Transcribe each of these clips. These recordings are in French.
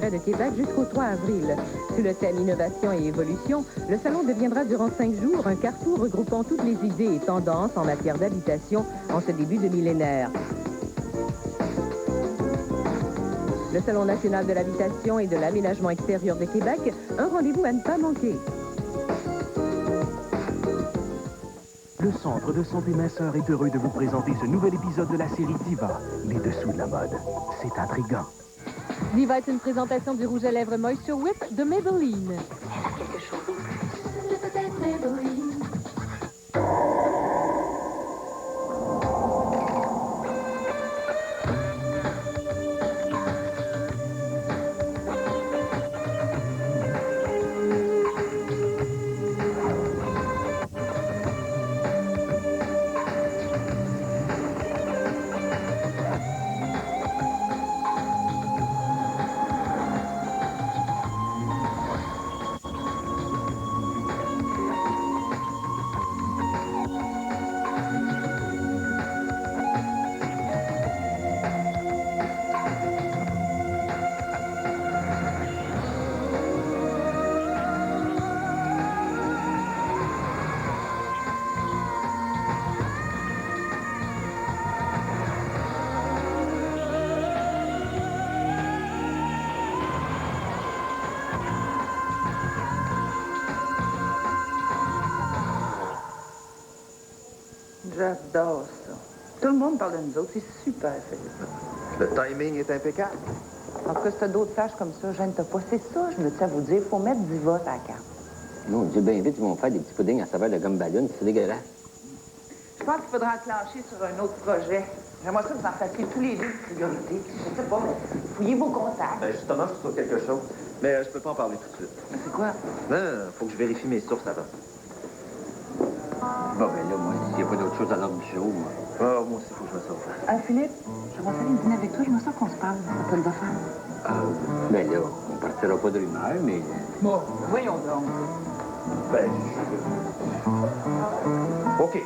Congrès de Québec jusqu'au 3 avril. Sous le thème Innovation et évolution, le salon deviendra durant 5 jours un carrefour regroupant toutes les idées et tendances en matière d'habitation en ce début de millénaire. Le Salon national de l'habitation et de l'aménagement extérieur de Québec, un rendez-vous à ne pas manquer. Le Centre de santé minceur est heureux de vous présenter ce nouvel épisode de la série Diva, les dessous de la mode. C'est intriguant. Diva est une présentation du rouge à lèvres Moisture Whip de Maybelline. Elle a quelque chose. C'est peut-être Maybelline. J'adore ça. Tout le monde parle de nous autres. C'est super, Philippe. Le timing est impeccable. En tout cas, si t'as d'autres tâches comme ça, gêne-toi pas. C'est ça, je me tiens à vous dire. Faut mettre du vote à la carte. Non, Dieu bien vite, ils vont faire des petits puddings à saveur de gomme ballon. C'est dégueulasse. Je pense qu'il faudra enclencher sur un autre projet. J'aimerais ça que vous en fassiez tous les deux de priorité. Je sais pas, mais fouillez vos contacts. Ben justement, je suis sur quelque chose. Mais je peux pas en parler tout de suite. Mais c'est quoi? Non, faut que je vérifie mes sources avant. Bon, ben là, moi, s'il n'y a pas d'autre chose à l'ordre du jour, moi. Ah, moi aussi, faut que je me sauve. Philippe, j'aimerais ça aller dîner avec toi. J'aimerais ça qu'on se parle. Ça peut le faire. Ben là, on partira pas de rumeur, mais... Bon, voyons donc. Ben, OK.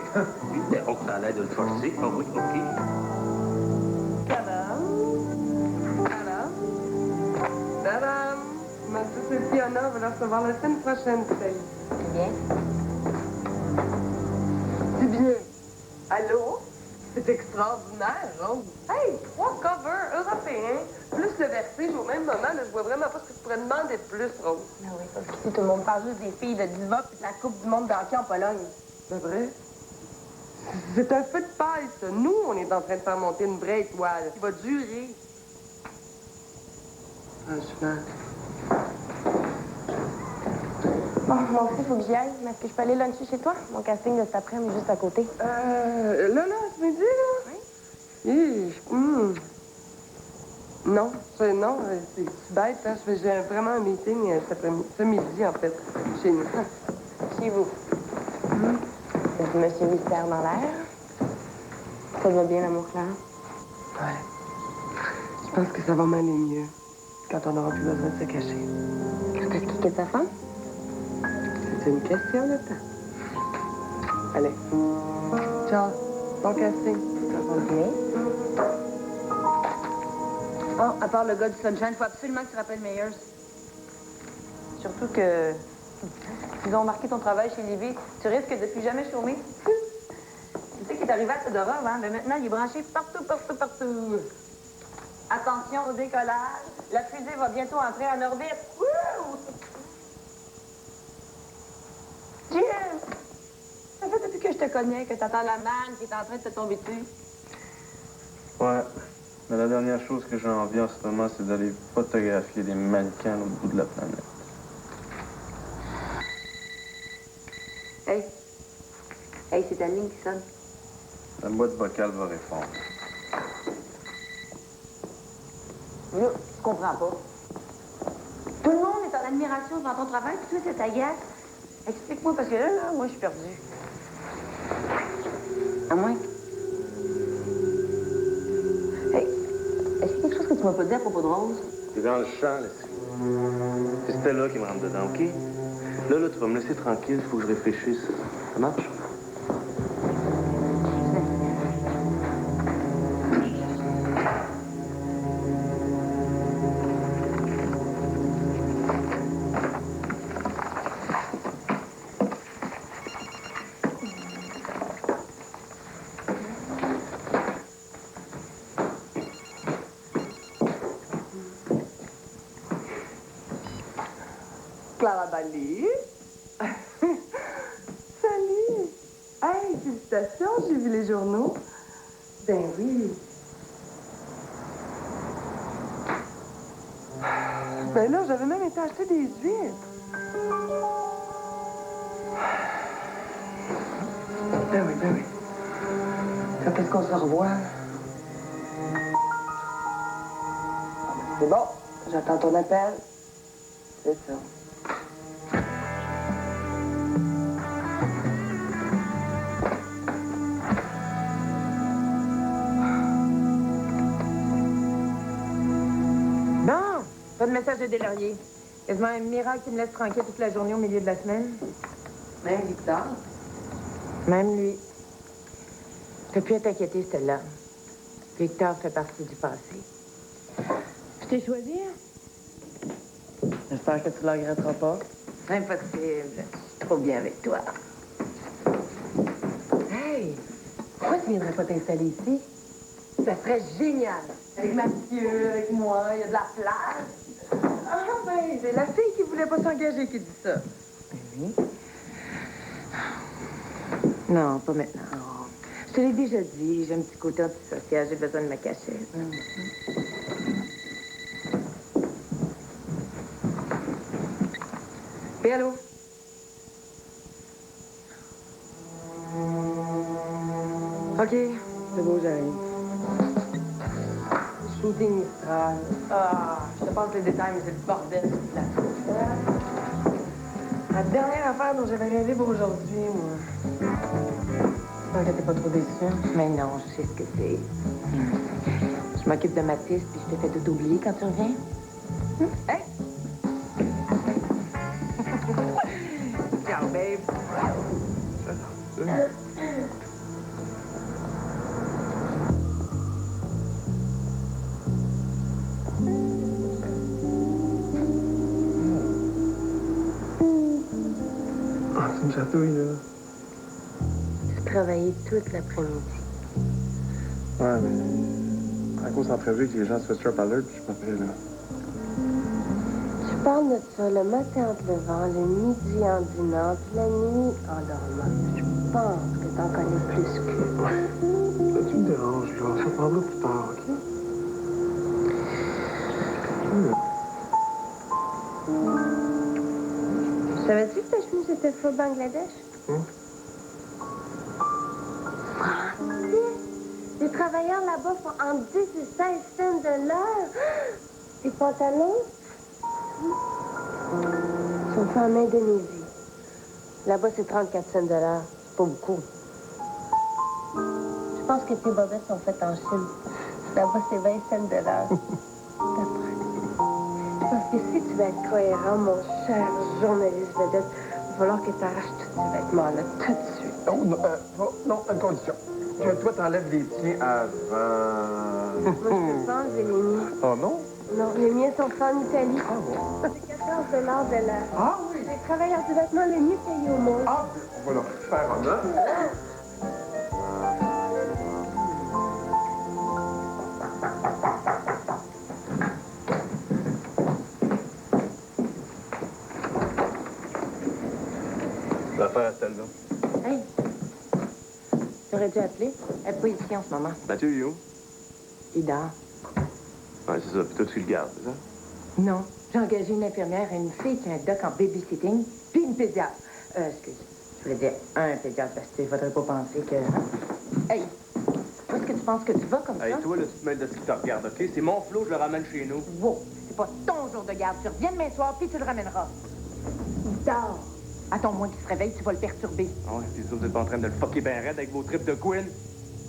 Oh, ça a l'air de le forcer. Ah oui, OK. Tadam! Tadam! Ma douce Fiona va la recevoir la semaine prochaine, Félix. C'est bien. C'est bien. Allô? C'est extraordinaire, Rose. Hey, 3 covers européens, plus le verset au même moment. Là, je vois vraiment pas ce que tu pourrais demander de plus, Rose. Ah oui, parce que ici, tout le monde parle juste des filles de Diva puis de la Coupe du monde de hockey en Pologne. C'est vrai? C'est un feu de paille, ça. Nous, on est en train de faire monter une vraie étoile qui va durer. Franchement. Bon, moi aussi, il faut que j'y aille. Mais est-ce que je peux aller luncher chez toi? Mon casting de cet après-midi est juste à côté. Là, ce midi, là? Oui. Non, c'est bête, hein. J'ai vraiment un meeting ce midi, en fait, chez nous. Chez vous. C'est du monsieur mystère dans l'air. Ça va bien, l'amour clair? Ouais. Je pense que ça va m'aller mieux quand on n'aura plus besoin de se cacher. Quand est-ce qu'il quitte sa femme? C'est une question de temps. Allez. Ciao. Bon casting. OK. Oh, à part le gars du Sunshine, il faut absolument que tu rappelles Meyers. Surtout que s'ils ont marqué ton travail chez Livy, tu risques de plus jamais chômer. Tu sais qu'il est arrivé à Todorov, hein? Mais maintenant, il est branché partout. Attention au décollage. La fusée va bientôt entrer en orbite. Wouh! Jim! Ça fait depuis que je te connais que t'attends la manne qui est en train de te tomber dessus. Ouais. Mais la dernière chose que j'ai envie en ce moment, c'est d'aller photographier des mannequins à l'autre bout de la planète. Hey. Hey, c'est ta ligne qui sonne. La boîte vocale va répondre. Là, tu comprends pas. Tout le monde est en admiration devant ton travail, puis toi, ça t'agace. Explique-moi, parce que là, moi, je suis perdue. À moins. Hey, est-ce qu'il y a quelque chose que tu m'as pas dit à propos de Rose? T'es dans le champ, là. C'est Stella qui me rentre dedans, OK? Là, tu vas me laisser tranquille, il faut que je réfléchisse. Ça marche? Clara Bali. Salut. Hey, félicitations, j'ai vu les journaux. Ben oui. Ben là, j'avais même été acheter des huîtres. Ben oui, ben oui. Quand est-ce qu'on se revoit? C'est bon, j'attends ton appel. C'est ça. Bon, pas de message de Deslauriers. Quasiment un miracle qui me laisse tranquille toute la journée au milieu de la semaine. Même Victor. Même lui. Je peux plus être inquiétée, celle-là. Victor fait partie du passé. Je t'ai choisi, hein? J'espère que tu ne le regretteras pas. Impossible. Je suis trop bien avec toi. Hey! Pourquoi tu viendrais pas t'installer ici? Ça serait génial. Avec Mathieu, avec moi, il y a de la place. Ah ben, c'est la fille qui voulait pas s'engager qui dit ça. Oui. Non, pas maintenant. Je te l'ai déjà dit, j'ai un petit côté antisocial, j'ai besoin de ma cachette. Oui, allô? OK, c'est beau, j'arrive. Shooting Mistral. Ah, je te passe les détails, mais c'est le bordel sur le plateau. La dernière affaire dont j'avais rêvé pour aujourd'hui, moi. J'espère que t'es pas trop déçue. Mais non, je sais ce que c'est. Je m'occupe de Mathis, puis je te fais tout oublier quand tu reviens. Hey! Ciao, babe. Ah, c'est une chatouille, là. J'ai travaillé toute l'après-midi. Ouais, mais... À cause d'entrevue que les gens se fassent trap alert, puis je suis pas prêt, là. Tu parles de ça le matin en te levant, le midi en dînant, puis la nuit en dormant. Je pense que t'en connais plus que... Là, tu me déranges, là. On s'en parlera plus tard, OK? Savais-tu que ta chemise était full Bangladesh? Francis, les travailleurs là-bas font entre 10 et 16 cents de l'heure. Tes pantalons sont faits en Indonésie. Là-bas, c'est 34 cents de l'heure. C'est pas beaucoup. Je pense que tes bobettes sont faites en Chine. Là-bas, c'est 20 cents de l'heure. Parce que si tu veux être cohérent, mon cher journaliste vedette, il va falloir que tu arraches tous ces vêtements-là tout de suite. Oh, non, non, une condition. Que toi, t'enlèves les tiens avant... Moi, je peux pas enlever les miens. Oh non? Non, les miens sont faits en Italie. Ah bon? C'est 14 de l'heure. Ah oui? Les travailleurs du vêtement les mieux payés au monde. Ah, on va leur faire honneur. L'affaire à celle-là. Hey! J'aurais dû appeler. Elle n'est pas ici en ce moment. Mathieu, il est où? Il dort. Ouais, c'est ça. Puis toi, tu le gardes, c'est ça? Non. J'ai engagé une infirmière et une fille qui a un doc en babysitting, puis une pédiatre. Excuse. Je voulais dire un pédiatre parce que il faudrait pas penser que... Hey! Où est-ce que tu penses que tu vas comme Hey, ça? toi, là, tu te mêles de ce qui te regarde, OK? C'est mon flot, je le ramène chez nous. Wow! C'est pas ton jour de garde. Tu reviens demain soir, puis tu le ramèneras. Il dort. Attends-moi qu'il se réveille, tu vas le perturber. Ah ouais, t'es sûr que vous êtes pas en train de le fucker ben raide avec vos tripes de Gwen?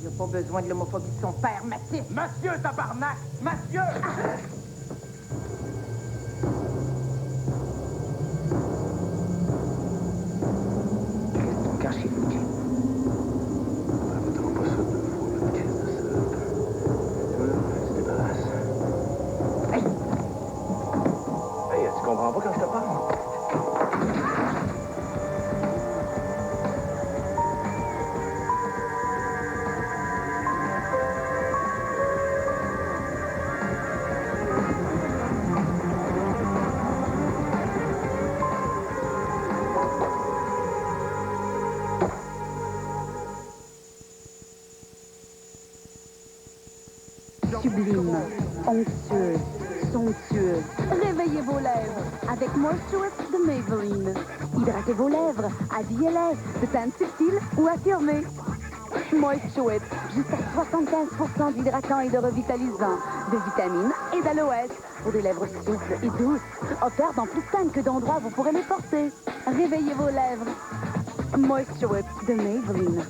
Il n'a pas besoin de l'homophobie de son père, Mathis. Monsieur, tabarnak! Monsieur! Ton cœur chez vous, Jim. Fais-moi pas ça deux fois, une crise de ça. Tu te débarrasses. Hey! Hey, tu comprends pas quand je te parle? onctueuse, somptueuse. Réveillez vos lèvres avec Moisture Whip de Maybelline. Hydratez vos lèvres, habillez-les de teinte subtile ou affirmée. Moisture Whip, jusqu'à 75% d'hydratant et de revitalisant, de vitamines et d'aloès pour des lèvres souples et douces. Offert dans plus de teintes que d'endroits où vous pourrez les porter. Réveillez vos lèvres. Moisture Whip de Maybelline.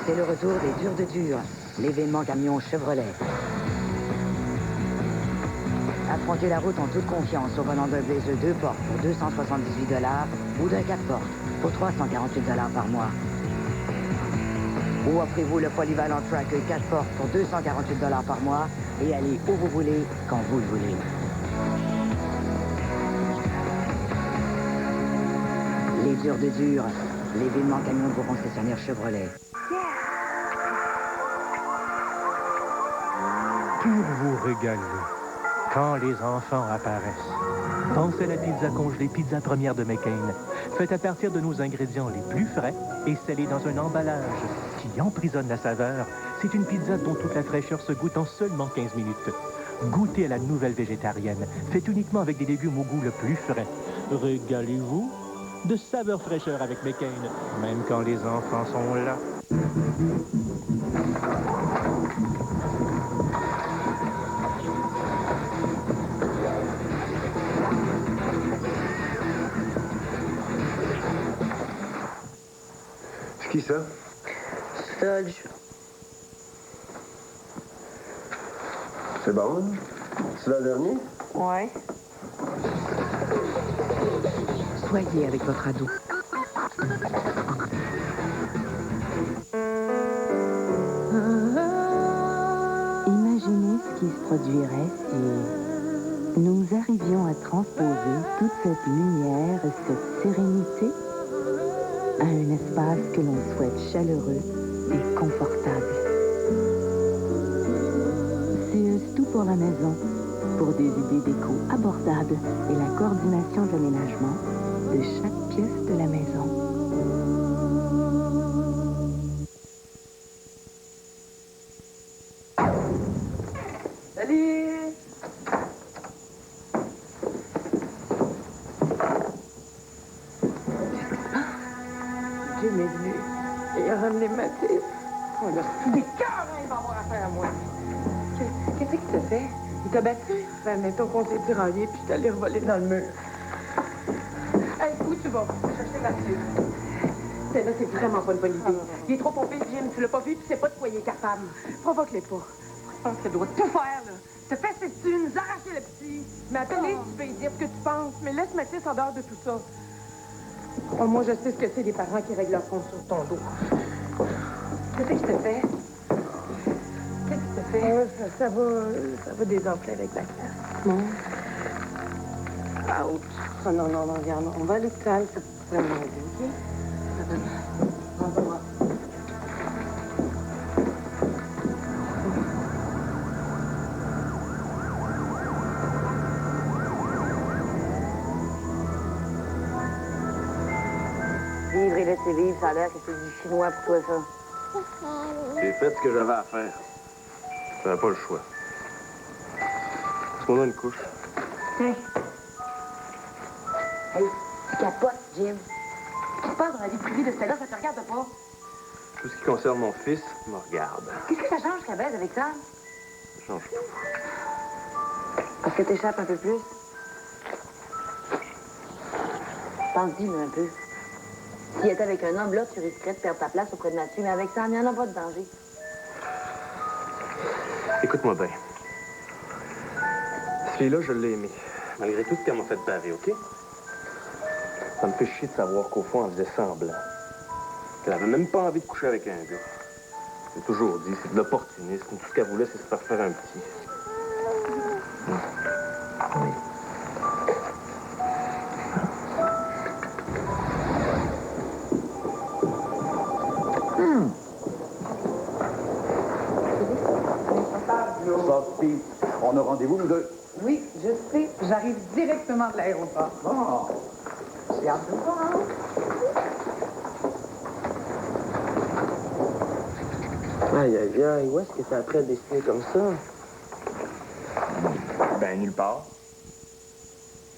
C'est le retour des Durs de Dur, l'événement camion Chevrolet. Affrontez la route en toute confiance au volant d'un Blazer 2 portes pour 278 $ ou d'un 4 portes pour 348 $ par mois. Ou offrez-vous le polyvalent Tracker 4 portes pour 248 $ par mois et allez où vous voulez, quand vous le voulez. Les Durs de Dur, l'événement camion de vos concessionnaires Chevrolet. Pour vous régaler, quand les enfants apparaissent, pensez à la pizza congelée Pizza Première de McCain, faite à partir de nos ingrédients les plus frais et scellée dans un emballage qui emprisonne la saveur. C'est une pizza dont toute la fraîcheur se goûte en seulement 15 minutes. Goûtez à la nouvelle végétarienne, faite uniquement avec des légumes au goût le plus frais. Régalez-vous de saveur fraîcheur avec McCain, même quand les enfants sont là. C'est qui ça? Dodge. C'est bon, hein? C'est le dernier? Ouais. Soyez avec votre ado. Imaginez ce qui se produirait si nous arrivions à transposer toute cette lumière et cette sérénité à un espace que l'on souhaite chaleureux et confortable. C'est tout pour la maison, pour des idées déco abordables et la coordination de l'aménagement de chaque pièce de la maison. Salut! Jim est venu et il a ramené Mathis. Oh là, c'est des cœurs, il va avoir affaire à moi. Qu'est-ce qu'il t'a fait? Il t'a battu? Ben, mettons qu'on s'est tiraillé puis t'allais revoler dans le mur. Hey, où tu vas? Chercher Mathieu. Celle-là, c'est vraiment pas une bonne idée. Il est trop pompé, Jim. Tu l'as pas vu, puis c'est pas de quoi il est capable. Provoque-les pas. Je pense qu'elle doit tout faire, là. Te fais ses dessus, nous arracher le petit. Mais appelle-les, tu peux lui dire ce que tu penses. Mais laisse Mathis en dehors de tout ça. Oh, moi, je sais ce que c'est des parents qui règlent leur compte sur ton dos. Qu'est-ce que je te fais? Qu'est-ce que tu te fais? Ça va désenfler avec la classe. Non. Ouch. Oh, non, regarde. On va à l'hôpital, c'est vraiment aider, OK? On va voir. Vivre et laisser vivre, ça a l'air que c'est du chinois pour toi, ça. J'ai fait ce que j'avais à faire. J'avais pas le choix. Est-ce qu'on a une couche? Hey, tu capotes, Jim. Tu te passes dans la vie privée de ce gars, ça te regarde pas. Tout ce qui concerne mon fils me regarde. Qu'est-ce que ça change qu'elle baise avec ça? Ça change tout. Parce que t'échappes un peu plus. Pense-y, là, un peu. S'il était avec un homme, là, tu risquerais de perdre ta place auprès de Mathieu, mais avec ça, il n'y en a pas de danger. Écoute-moi bien. Cette fille-là, je l'ai aimée. Malgré tout ce qu'elle m'a fait baver, OK? Ça me fait chier de savoir qu'au fond, elle faisait semblant. Qu'elle avait même pas envie de coucher avec un gars. J'ai toujours dit, c'est de l'opportunisme. Tout ce qu'elle voulait, c'est se faire faire un petit. Oui. Sophie, on a rendez-vous, nous deux? Oui, je sais. J'arrive directement de l'aéroport. Bon. J'ai hâte de voir. Aïe, aïe, aïe, où est-ce que t'as appris à dessiner comme ça? Ben, nulle part.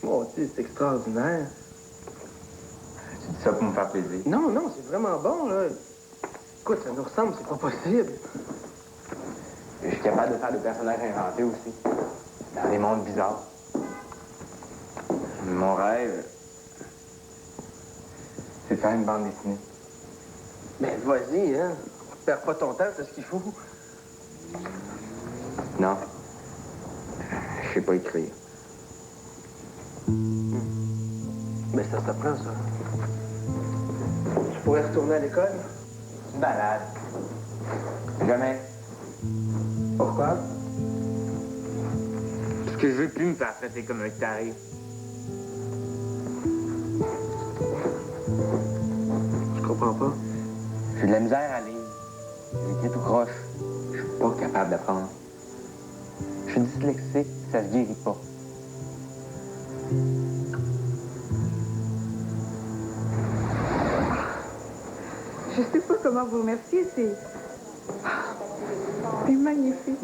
Mon Dieu, c'est extraordinaire. Tu dis ça pour me faire plaisir. Non, non, c'est vraiment bon, là. Écoute, ça nous ressemble, c'est pas possible. Je suis capable de faire des personnages inventés aussi. Dans des mondes bizarres. Mon rêve, c'est de faire une bande dessinée. Ben, vas-y, hein. Perds pas ton temps, c'est ce qu'il faut. Non. Je sais pas écrire. Mais ça s'apprend, ça. Tu pourrais retourner à l'école? Une balade. Jamais. Pourquoi? Parce que je veux plus me faire traiter comme un taré. Je comprends pas. J'ai de la misère à lire. J'écris tout croche. Je suis pas capable d'apprendre. Je suis dyslexique, ça se guérit pas. Je sais pas comment vous remercier, c'est magnifique.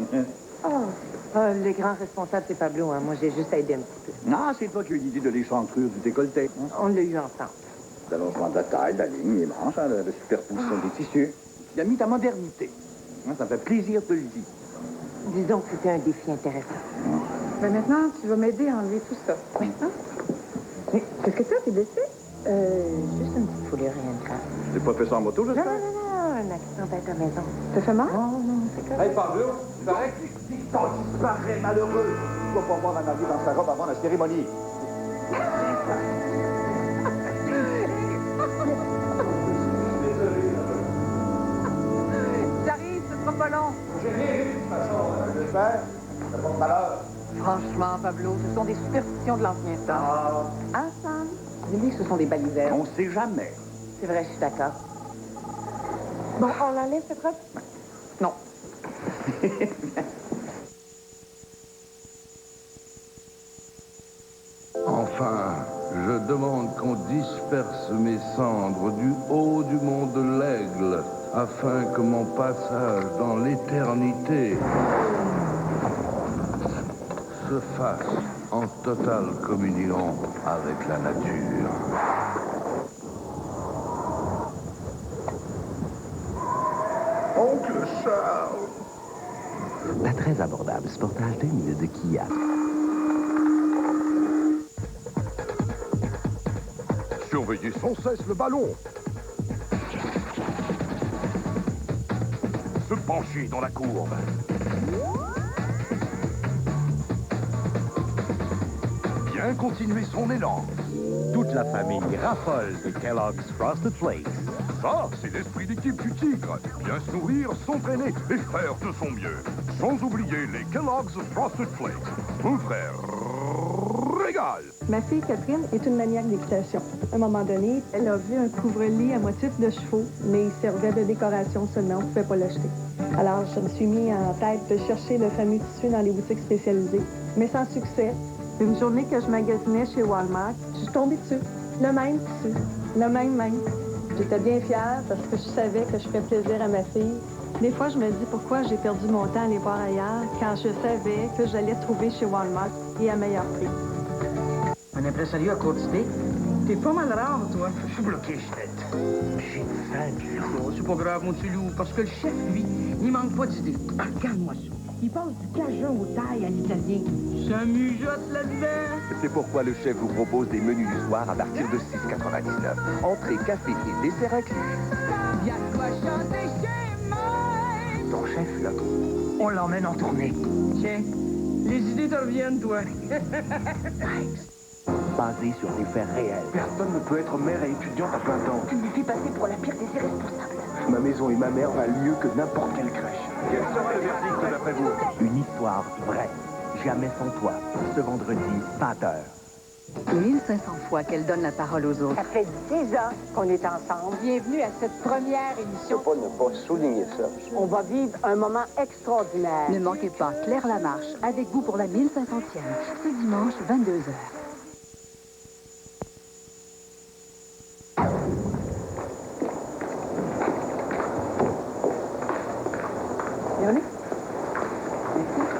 Le grand responsable, c'est Pablo, hein. Moi, j'ai juste aidé un petit peu. Ah, c'est toi qui as eu l'idée de l'échancrure du décolleté. Hein? On l'a eu ensemble. L'allongement de la taille, de la ligne, les manches, hein, la superposition des tissus. Tu as mis ta modernité. Hein, ça me fait plaisir de le dire. Disons que c'était un défi intéressant. Ben maintenant, tu vas m'aider à enlever tout ça. Oui. Hein? Mais qu'est-ce que t'as? T'es blessé? Juste une petite foulure, rien de grave. Tu n'as pas fait ça en moto, j'espère? Non, un accident bête à maison. Ça fait mal? Non, c'est correct. Hey, Pablo, il paraît que tu disparaît, malheureux. Tu vas pas voir un avion dans sa robe avant la cérémonie. J'arrive, ce sera pas long. J'ai rien, de toute façon, j'espère. Ça porte malheur. Franchement, Pablo, ce sont des superstitions de l'ancien temps. Hein, Sam? Dis-lui que ce sont des balisères. On sait jamais. C'est vrai, je suis d'accord. Bon, on enlève cette robe? Non. Enfin, je demande qu'on disperse mes cendres du haut du mont de l'Aigle, afin que mon passage dans l'éternité se fasse en totale communion avec la nature. Oncle Charles! La très abordable Sportage 2000 de Kia. Surveillez sans cesse le ballon. Se pencher dans la courbe. Bien continuer son élan. Toute la famille raffole de Kellogg's Frosted Flakes. Ça, c'est l'esprit d'équipe du tigre. Bien se nourrir, s'entraîner et faire de son mieux. Sans oublier les Kellogg's Frosted Flakes. Un frère régal. Ma fille Catherine est une maniaque d'équitation. À un moment donné, elle a vu un couvre-lit à motif de chevaux, mais il servait de décoration seulement, on ne pouvait pas l'acheter. Alors, je me suis mis en tête de chercher le fameux tissu dans les boutiques spécialisées, mais sans succès. Une journée que je magasinais chez Walmart, je suis tombée dessus. Le même tissu, le même. J'étais bien fière parce que je savais que je ferais plaisir à ma fille. Des fois, je me dis pourquoi j'ai perdu mon temps à aller voir ailleurs quand je savais que j'allais trouver chez Walmart et à meilleur prix. Un impresario à courte idée? T'es pas mal rare, toi. Je suis bloqué, Ginette. J'ai faim du loup. Oh, c'est pas grave, mon petit loup, parce que le chef, lui, il manque pas d'idées. Ah, regarde-moi ça. Il passe du cajun au taille à l'italien. Ça mijote là-dedans. C'est pourquoi le chef vous propose des menus du soir à partir de 6,99. Entrée, café et dessert inclus. Y'a de quoi chanter chez moi. Ton chef, là. On l'emmène en tournée. Tiens, les idées te reviennent, toi. Basé sur des faits réels. Personne ne peut être mère et étudiante à plein temps. Tu me fais passer pour la pire des irresponsables. Ma maison et ma mère valent mieux que n'importe quelle crèche. Quel sera le verdict d'après vous? Une histoire vraie. Jamais sans toi. Ce vendredi, 20h. 1500 fois qu'elle donne la parole aux autres. Ça fait 10 ans qu'on est ensemble. Bienvenue à cette première émission. Je peux pas ne pas souligner ça. On va vivre un moment extraordinaire. Ne manquez pas Claire Lamarche avec vous pour la 1500e. Ce dimanche, 22h.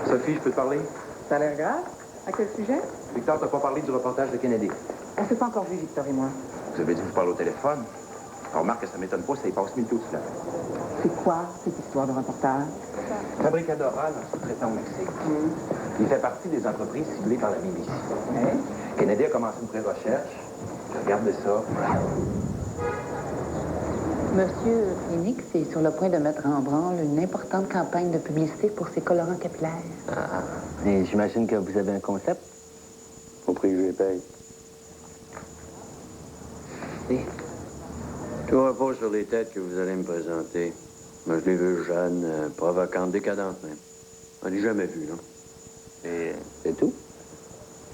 Sophie, je peux te parler? Ça a l'air grave. À quel sujet? Victor, t'as pas parlé du reportage de Kennedy. On s'est pas encore vu, Victor et moi. Vous avez dit que je parle au téléphone. On remarque que ça m'étonne pas, ça y passe 1000 taux de cela. C'est quoi, cette histoire de reportage? Fabricant oral, un sous-traitant au Mexique. Il fait partie des entreprises ciblées par la BBC. Kennedy a commencé une pré-recherche. Regardez ça. Monsieur Phoenix est sur le point de mettre en branle une importante campagne de publicité pour ses colorants capillaires. Ah, et j'imagine que vous avez un concept. Au prix que je les paye. Tout repose sur les têtes que vous allez me présenter. Moi, je les veux jeunes, provocantes, décadentes même. On l'a jamais vu, non? Et c'est tout?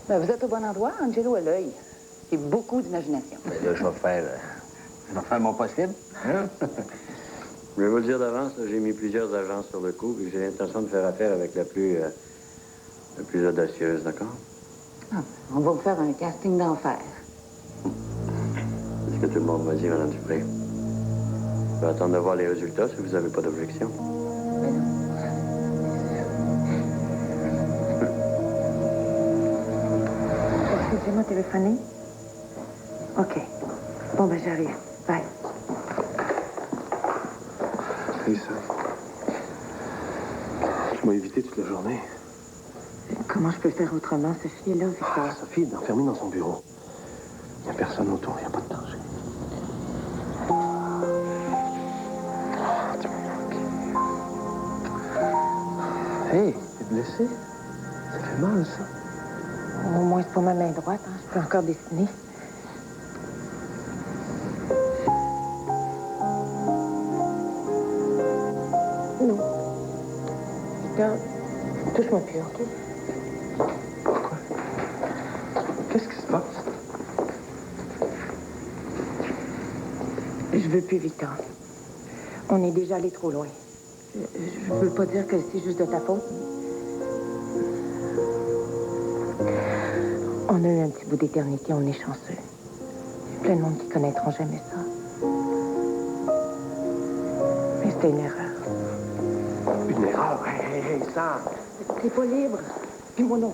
Ben, vous êtes au bon endroit, Angelo a l'œil. Et beaucoup d'imagination. Ben là, je vais faire mon possible. Hein? Je vais vous le dire d'avance, là, j'ai mis plusieurs agences sur le coup, et j'ai l'intention de faire affaire avec la plus audacieuse, d'accord? Ah, on va vous faire un casting d'enfer. C'est ce que tout le monde m'a dit, Mme Dupré. Je vais attendre de voir les résultats si vous n'avez pas d'objection. Mais non. Excusez-moi, téléphoner? OK. Bon, ben, j'arrive. Bye. Hey, ça. Tu m'as évité toute la journée. Comment je peux faire autrement? Sophie est là, Victor. Sophie est enfermée dans son bureau. Il n'y a personne autour, il n'y a pas de danger. Hey, t'es blessé? Ça fait mal, ça. Au moins, c'est pour ma main droite, hein. Je peux encore dessiner. Non. Victor, touche-moi plus, OK? Pourquoi? Qu'est-ce qui se passe? Je veux plus, Victor. On est déjà allé trop loin. Je veux pas dire que c'est juste de ta faute. On a eu un petit bout d'éternité, on est chanceux. Il y a plein de monde qui connaîtront jamais ça. Mais c'était une erreur. Une erreur? Hey, Sam! T'es pas libre. Puis moi non.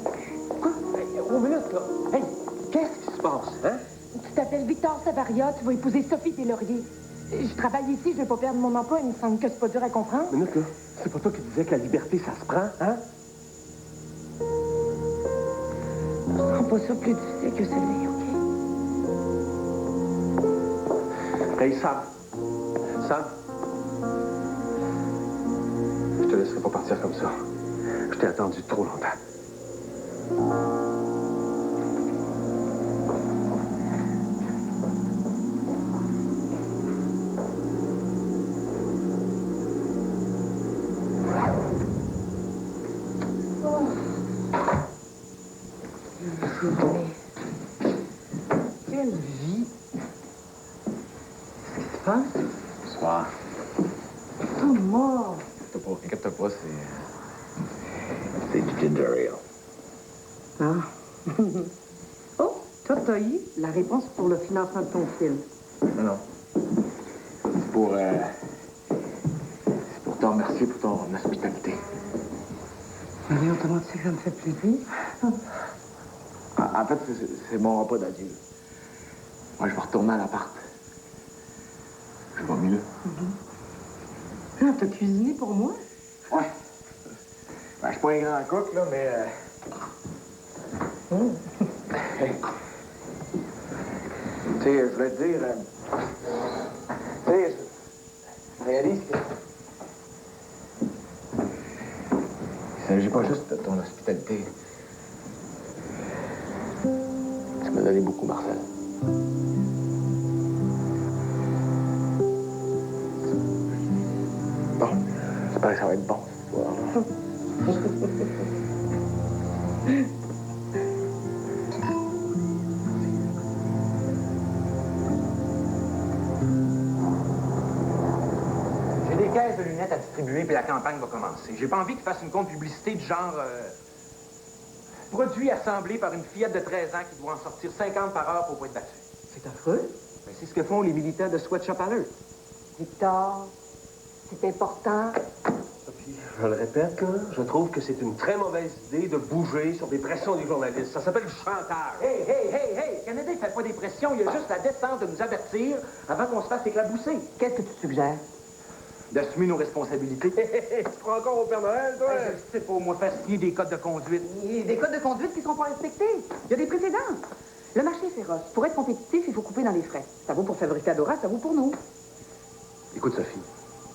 Quoi? Hey, une minute, là. Hey, qu'est-ce qui se passe, hein? Tu t'appelles Victor Savaria, tu vas épouser Sophie Deslauriers. Je travaille ici, je vais pas perdre mon emploi, il me semble que c'est pas dur à comprendre. Minute, là. C'est pas toi qui disais que la liberté, ça se prend, hein? Je rends pas ça plus difficile que celui, OK? Hey, Sam. Sam. Je te laisserai pas partir comme ça. Je t'ai attendu trop longtemps. Quelle vie! Qu'est-ce qui se passe? Bonsoir. Oh, mort! Inquiète-toi pas, c'est du ginger ale. Ah. Oh, toi, t'as eu la réponse pour le financement de ton film. Non. C'est pour te remercier pour ton hospitalité. Mais autrement, tu sais que ça me fait plaisir. En fait, c'est mon repas d'adieu. Moi, je vais retourner à l'appart. Je vais mieux. Ah, t'as cuisiné pour moi? Ouais. Ben, je suis pas un grand cook, là, mais... Tu sais, je voulais te dire... Tu sais, je réalise que... Il s'agit pas juste de ton hospitalité. Tu m'as donné beaucoup, Marcel. Bon, j'espère que ça va être bon, ce soir-là. J'ai des caisses de lunettes à distribuer, puis la campagne va commencer. J'ai pas envie qu'ils fassent une compte publicité du genre... produit assemblé par une fillette de 13 ans qui doit en sortir 50 par heure pour pas être battue. C'est affreux. Ben, c'est ce que font les militants de Sweatshop Alert. Victor, c'est important. Sophie, Je le répète, là, je trouve que c'est une très mauvaise idée de bouger sur des pressions des journalistes. Ça s'appelle du chantage. Hey! Canada, il fait pas des pressions, il y a juste la décence de nous avertir avant qu'on se fasse éclabousser. Qu'est-ce que tu suggères? D'assumer nos responsabilités. Tu crois encore au Père Noël, toi? Je sais pas, moi, faire signer des codes de conduite. Il y a des codes de conduite qui ne seront pas respectés. Il y a des précédents. Le marché est féroce. Pour être compétitif, il faut couper dans les frais. Ça vaut pour Fabrique Adora, ça vaut pour nous. Écoute, Sophie,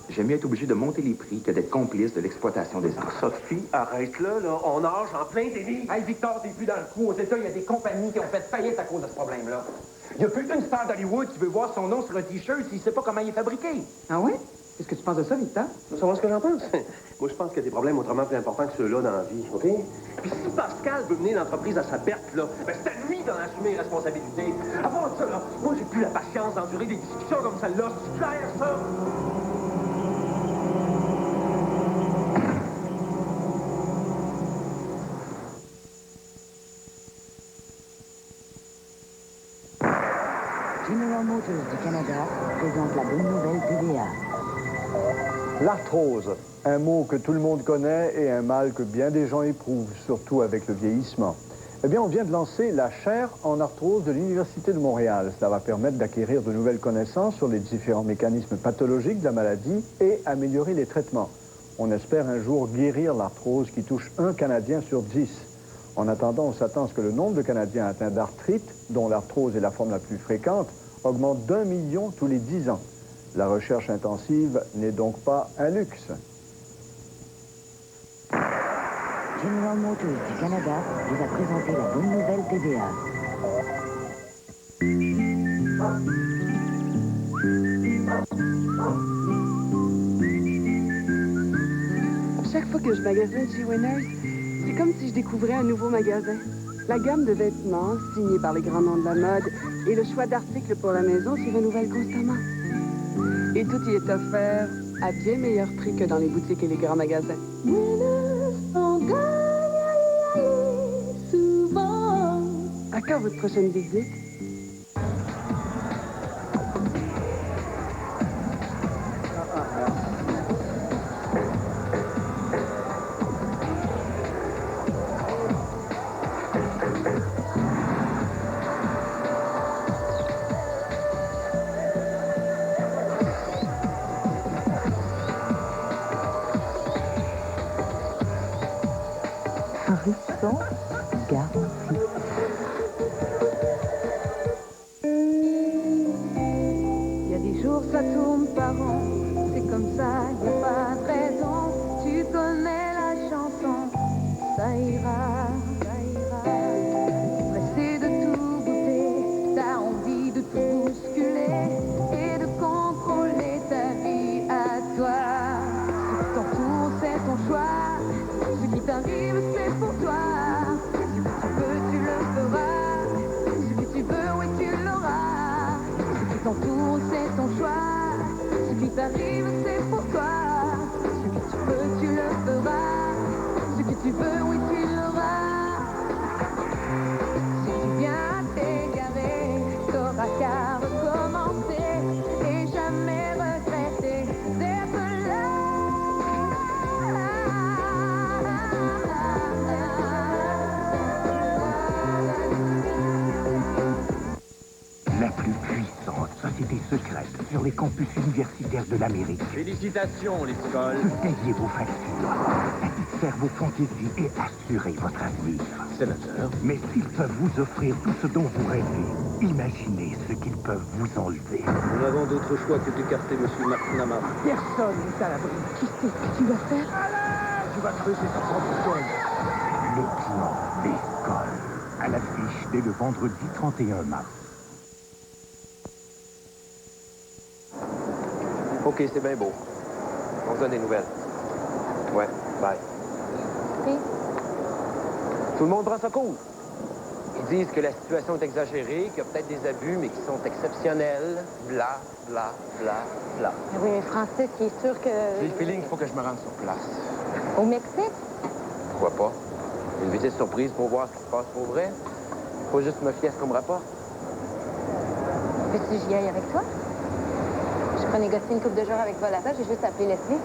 j'aime mieux être obligé de monter les prix que d'être complice de l'exploitation des enfants. Sophie, arrête-le, là. On nage en plein délit. Hey, Victor, t'es plus dans le coup. Aux États, il y a des compagnies qui ont fait faillite à cause de ce problème-là. Il y a plus une star d'Hollywood qui veut voir son nom sur un T-shirt s'il sait pas comment il est fabriqué. Ah ouais? Qu'est-ce que tu penses de ça, Victor? Tu savoir ce que j'en pense? Moi, je pense qu'il y a des problèmes autrement plus importants que ceux-là dans la vie, OK? Puis si Pascal veut mener l'entreprise à sa perte, là, ben c'est à lui d'en assumer les responsabilités. À part ça, là, moi, j'ai plus la patience d'endurer des discussions comme celle-là. C'est clair, ça? General Motors du Canada présente la bonne nouvelle TVA. L'arthrose, un mot que tout le monde connaît et un mal que bien des gens éprouvent, surtout avec le vieillissement. Eh bien, on vient de lancer la chaire en arthrose de l'Université de Montréal. Cela va permettre d'acquérir de nouvelles connaissances sur les différents mécanismes pathologiques de la maladie et améliorer les traitements. On espère un jour guérir l'arthrose qui touche 1 Canadien sur 10. En attendant, on s'attend à ce que le nombre de Canadiens atteints d'arthrite, dont l'arthrose est la forme la plus fréquente, augmente d'1 million tous les 10 ans. La recherche intensive n'est donc pas un luxe. General Motors du Canada vous a présenté la bonne nouvelle TVA. Chaque fois que je magasine chez Winners, c'est comme si je découvrais un nouveau magasin. La gamme de vêtements signée par les grands noms de la mode et le choix d'articles pour la maison s'y renouvellent constamment. Et tout y est offert à bien meilleur prix que dans les boutiques et les grands magasins. À quand votre prochaine visite? Harrison garanti. Il y a des jours, ça tourne par rond. C'est comme ça, y a pas de raison. Tu connais la chanson, ça ira, ça ira. Pressé de tout goûter, t'as envie de tout bousculer et de contrôler ta vie à toi. Ce qui t'entoure, c'est ton choix. Ce qui t'arrive, c'est pour toi. Ce que tu veux, tu le feras. Ce que tu veux, oui, tu l'auras. Ce qui t'entoure, c'est ton choix. Ce qui t'arrive, c'est pour toi. Ce que tu veux, tu le feras. Ce que tu veux, oui, tu l'auras. Si tu viens à t'égarer, t'auras qu'à recommencer et jamais regretter d'être là. La plus puissante société secrète sur les campus universitaires de l'Amérique. Félicitations, l'école. Payez vos factures, satisfaire vos fantaisies et assurer votre avenir. Sénateur. Mais s'ils peuvent vous offrir tout ce dont vous rêvez, imaginez ce qu'ils peuvent vous enlever. Nous n'avons d'autre choix que d'écarter M. McNamara. Personne n'est à l'abri. Qui sait ce que tu vas faire? Tu vas creuser ta propre tombe. Le plan d'école. À l'affiche dès le vendredi 31 mars. OK, c'est bien beau. On se donne des nouvelles. Ouais, bye. Oui. Tout le monde prend ça cool. Ils disent que la situation est exagérée, qu'il y a peut-être des abus, mais qui sont exceptionnels. Bla, bla, bla, bla. Oui, mais Francis, il est sûr que... J'ai le feeling qu'il faut que je me rende sur place. Au Mexique? Pourquoi pas? Une visite surprise pour voir ce qui se passe pour vrai. Faut juste me fier à ce qu'on me rapporte. Veux-tu que j'y aille avec toi? Je peux négocier une couple de jours avec Volata, j'ai juste appelé Leslie.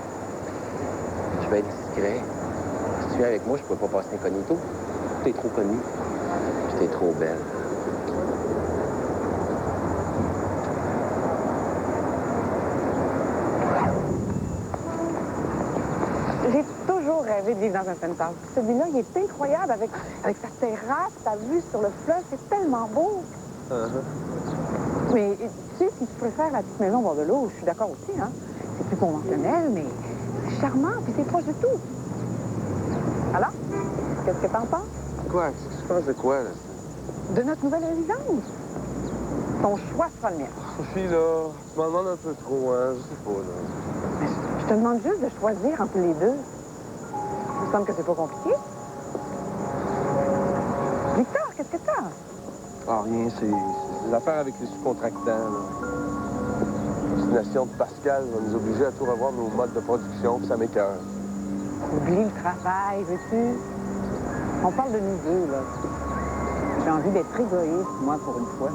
Je vais être discret. secret. Si tu viens avec moi, je pourrais pas passer incognito. T'es trop connu. Puis t'es trop belle. J'ai toujours rêvé de vivre dans un penthouse. Celui-là, il est incroyable avec sa terrasse, sa vue sur le fleuve. C'est tellement beau. Mais tu sais, si tu préfères la petite maison au bord de l'eau, je suis d'accord aussi, hein. C'est plus conventionnel, mais c'est charmant, puis c'est proche de tout. Alors, qu'est-ce que t'en penses? Quoi? Tu penses de quoi, là? De notre nouvelle résidence. Ton choix sera le mien. Sophie, là, tu m'en demandes un peu trop, hein? Je sais pas, là. Je te demande juste de choisir entre les deux. Il me semble que c'est pas compliqué. Victor, qu'est-ce que t'as? Ah, rien, c'est des affaires avec les sous-contractants, là. L'obstination de Pascal va nous obliger à tout revoir nos modes de production, puis ça m'écoeure. Oublie le travail, veux-tu? On parle de nous deux, là. J'ai envie d'être égoïste, moi, pour une fois.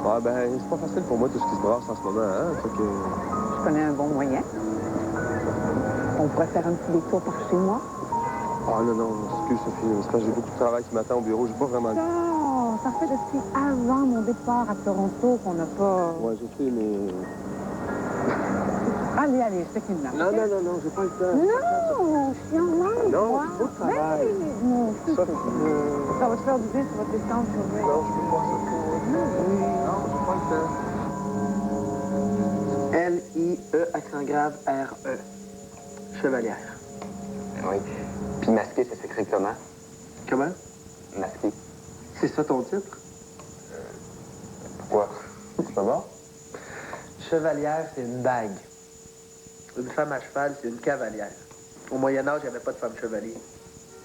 Ouais, ben, c'est pas facile pour moi, tout ce qui se brasse en ce moment, hein? Fait que... Je connais un bon moyen. On pourrait faire un petit détour par chez moi. Ah, non, excuse, Sophie, c'est parce que j'ai beaucoup de travail qui m'attend au bureau, j'ai pas vraiment... Non, ça fait depuis avant mon départ à Toronto qu'on n'a pas... Ouais, je sais, mais... Allez, je te kidnappe. Non, j'ai pas le temps. Non, je suis en manque, Non, moi. c'est pas de travail. Non, c'est Ça, ça va te faire du bien sur votre essence, je vais. Non, je peux pas ça. Non, j'ai pas le temps. L-I-E, accent grave, R-E. Chevalière. Oui. Puis masqué, ça s'écrit comment? Comment? Masqué. C'est ça ton titre? Pourquoi? C'est pas bon? Chevalière, c'est une dague. Une femme à cheval, c'est une cavalière. Au Moyen-Âge, il n'y avait pas de femme chevalier.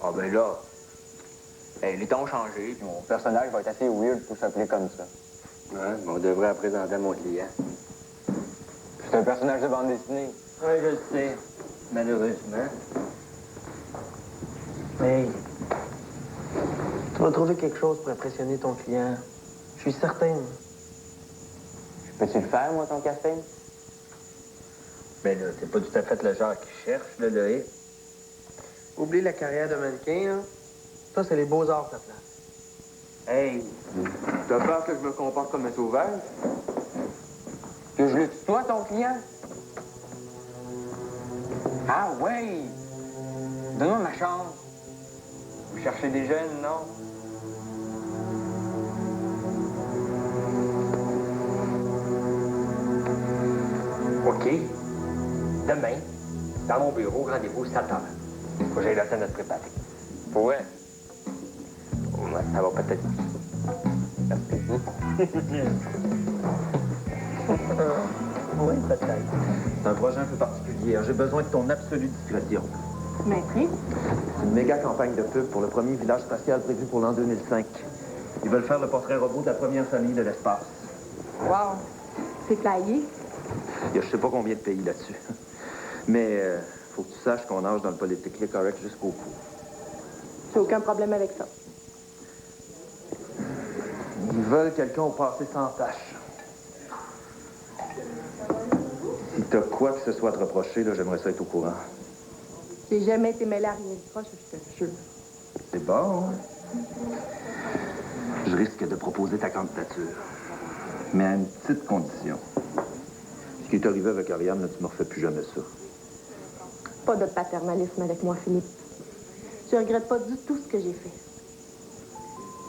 Ah ben là, les temps ont changé, puis mon personnage va être assez weird pour s'appeler comme ça. Ouais, mais on devrait la présenter à mon client. C'est un personnage de bande dessinée. Oui, je le sais. Malheureusement. Hey, tu vas trouver quelque chose pour impressionner ton client. Je suis certain. Peux-tu le faire, moi, ton casting? Ben là, t'es pas tout à fait le genre qui cherche, là, Loïc. Oublie la carrière de mannequin, là. Ça, c'est les beaux-arts, ta place. Hey, t'as peur que je me comporte comme un sauvage? Que je le tutoie, ton client? Ah ouais! Donne-moi ma chance. Vous cherchez des jeunes, non? OK. Demain, dans mon bureau, rendez-vous 7 heures. Faut que j'aille le temps de te préparer. Ouais. Ouais, ça va peut-être. Oui, peut-être. C'est un projet un peu particulier. J'ai besoin de ton absolue discrétion. Maîtrise? C'est une méga campagne de pub pour le premier village spatial prévu pour l'an 2005. Ils veulent faire le portrait robot de la première famille de l'espace. Wow. C'est flyé. Il y a je sais pas combien de pays là-dessus. Mais faut que tu saches qu'on nage dans le politically correct jusqu'au bout. J'ai aucun problème avec ça. Ils veulent quelqu'un au passé sans tâche. Si t'as quoi que ce soit à te reprocher, là, j'aimerais ça être au courant. J'ai jamais été mêlée à rien de proche, je te jure. C'est bon. Je risque de proposer ta candidature. Mais à une petite condition. Ce qui est arrivé avec Ariane, là, tu me refais plus jamais ça. Pas de paternalisme avec moi, Philippe. Je regrette pas du tout ce que j'ai fait.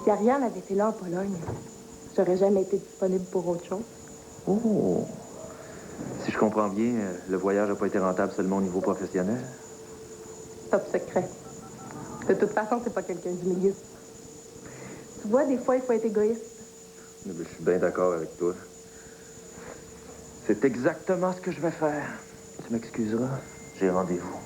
Si Ariane avait été là en Pologne, j'aurais jamais été disponible pour autre chose. Oh! Si je comprends bien, le voyage n'a pas été rentable seulement au niveau professionnel? Top secret. De toute façon, c'est pas quelqu'un du milieu. Tu vois, des fois, il faut être égoïste. Mais je suis bien d'accord avec toi. C'est exactement ce que je vais faire. Tu m'excuseras, j'ai rendez-vous.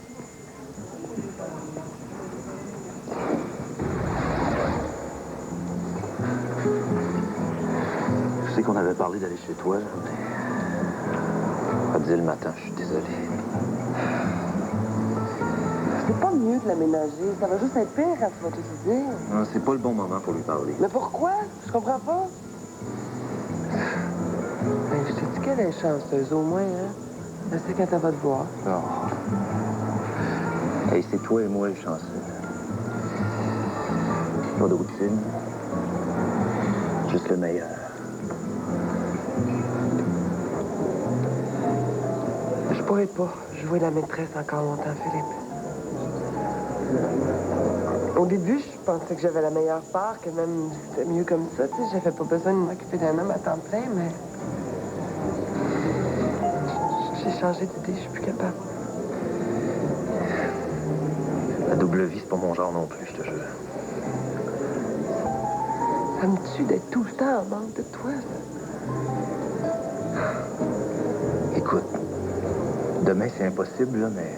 Je sais qu'on avait parlé d'aller chez toi, mais... À 10 le matin, je suis désolé. C'est pas mieux de l'aménager. Ça va juste être pire quand tu vas tout dire. Non, c'est pas le bon moment pour lui parler. Mais pourquoi? Je comprends pas. Ben, je t'ai dit qu'elle est chanceuse, au moins, hein? Elle sait quand elle va te voir. Oh. Hey, c'est toi et moi les chanceux. Pas de routine. Juste le meilleur. Je pourrais pas jouer la maîtresse encore longtemps, Philippe. Au début, je pensais que j'avais la meilleure part, que même c'était mieux comme ça. Tu sais, j'avais pas besoin de m'occuper d'un homme à temps plein, mais... J'ai changé d'idée, je suis plus capable. La double vie, c'est pas mon genre non plus, je te jure. Ça me tue d'être tout le temps en manque de toi, ça. Écoute, demain, c'est impossible, là, mais...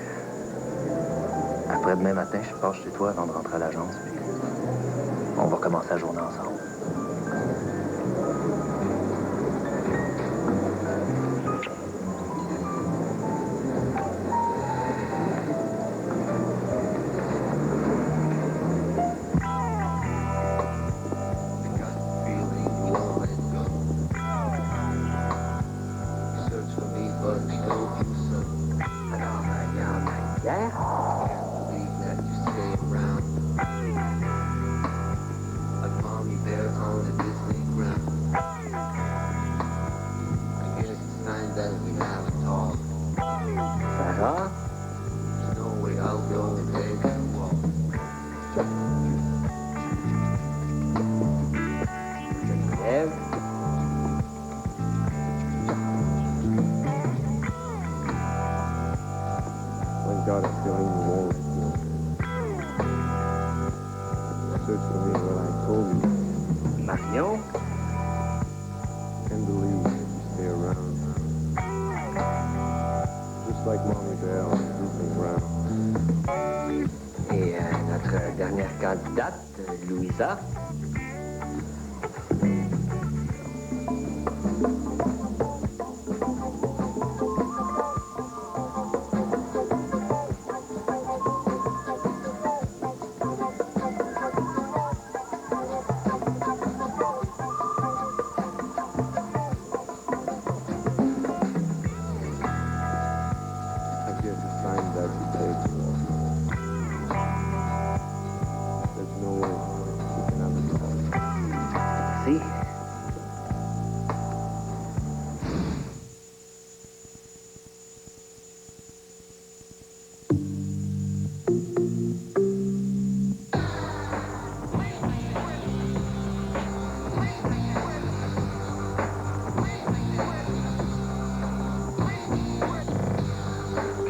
Après-demain matin, je passe chez toi avant de rentrer à l'agence, puis on va commencer la journée ensemble. Marion? Can't believe you stay around. Just like Mommy there, sleeping around. Et notre dernière candidate, Louisa.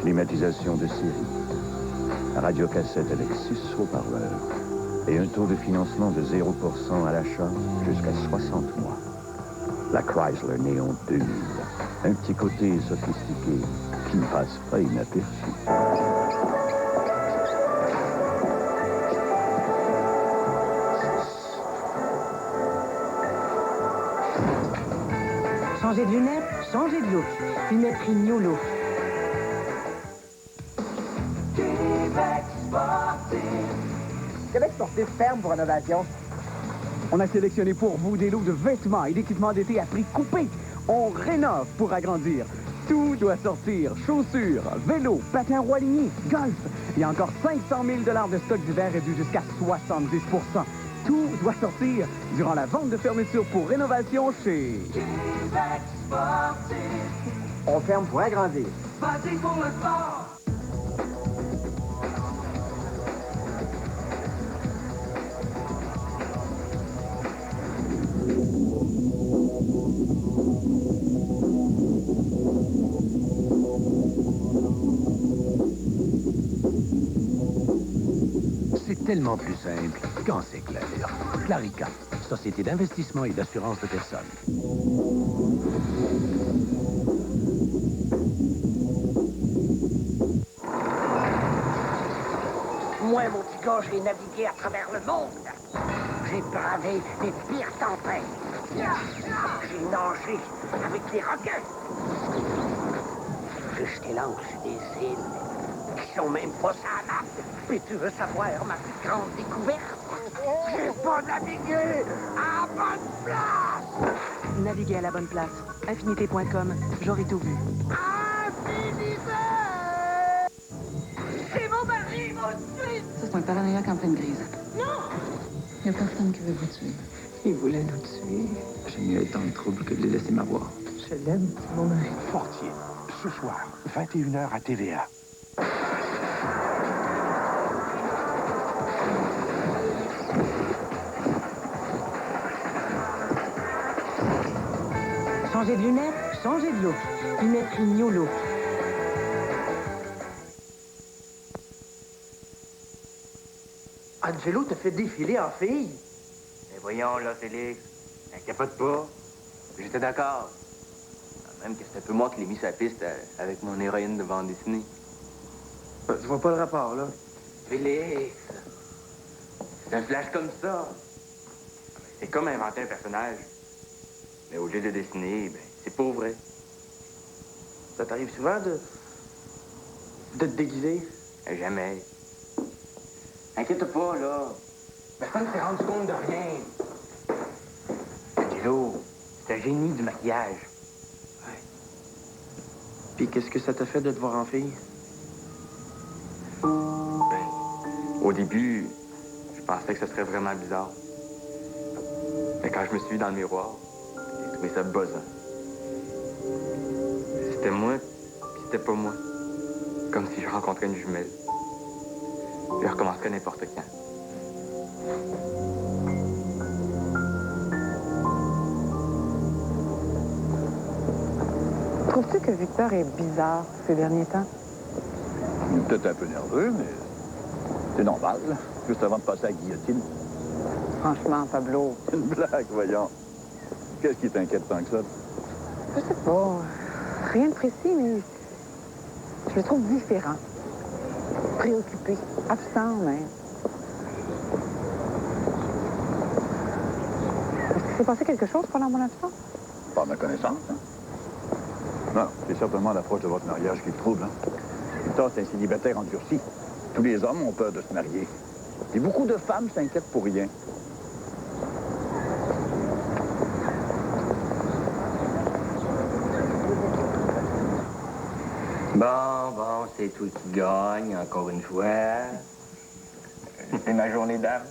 Climatisation de série, radiocassette avec 6 haut-parleurs et un taux de financement de 0% à l'achat jusqu'à 60 mois. La Chrysler Néon 2000, un petit côté sophistiqué qui ne passe pas inaperçu. Changer de lunettes, changer de look. Lunettes Rignolo. Québec Sportif ferme pour rénovation. On a sélectionné pour vous des lots de vêtements et d'équipements d'été à prix coupé. On rénove pour agrandir. Tout doit sortir. Chaussures, vélos, patins roilignés, golf. Il y a encore 500 000 $ de stock d'hiver réduit jusqu'à 70 %. Tout doit sortir durant la vente de fermeture pour rénovation chez... Québec Sportif. On ferme pour agrandir. Vas-y pour le sport! C'est tellement plus simple quand c'est clair. Clarica, société d'investissement et d'assurance de personnes. Moi, mon petit gars, j'ai navigué à travers le monde. J'ai bravé les pires tempêtes. J'ai nagé avec les requins. J'ai jeté l'ancre sur des îles qui sont même pas sur la map. Puis tu veux savoir ma plus grande découverte? J'ai pas navigué à la bonne place! Naviguer à la bonne place. Infinité.com. J'aurais tout vu. Infinité! C'est mon mari, mon paranoïaque en pleine crise. Non! Il n'y a personne qui veut vous tuer. Il voulait nous tuer. J'ai mieux être dans le trouble que de les laisser m'avoir. Je l'aime, mon mari. Fortier, ce soir, 21h à TVA. Changer de lunettes, changer de look. Lunettes New Look. Angelo te fait défiler en fille. Mais voyons, là, Félix. Capote pas. J'étais d'accord. Même que c'était un peu moi qui l'ai mis sur la piste avec mon héroïne de bande dessinée. Je vois pas le rapport, là. Félix! C'est un flash comme ça. C'est comme inventer un personnage. Mais au lieu de dessiner, ben, c'est pas vrai. Ça t'arrive souvent de te déguiser? Jamais. Inquiète pas, là. Personne s'est rendu compte de rien. Angelo, c'est un génie du maquillage. Ouais. Puis qu'est-ce que ça t'a fait de te voir en fille? Ben, au début, je pensais que ce serait vraiment bizarre. Mais quand je me suis vu dans le miroir, j'ai trouvé ça buzzant. C'était moi, puis c'était pas moi. Comme si je rencontrais une jumelle. Je recommencerais n'importe quand. Trouves-tu que Victor est bizarre ces derniers temps? Il est peut-être un peu nerveux, mais c'est normal, juste avant de passer à la guillotine. Franchement, Pablo. C'est une blague, voyons. Qu'est-ce qui t'inquiète tant que ça? Je sais pas. Rien de précis, mais je le trouve différent. Préoccupé. Absent, même. Est-ce qu'il s'est passé quelque chose pendant mon absence? Pas à ma connaissance, hein? Non, c'est certainement l'approche de votre mariage qui le trouble, hein? Victor, c'est un célibataire endurci. Tous les hommes ont peur de se marier. Et beaucoup de femmes s'inquiètent pour rien. Bon, c'est toi qui gagne, encore une fois. C'est ma journée d'âme.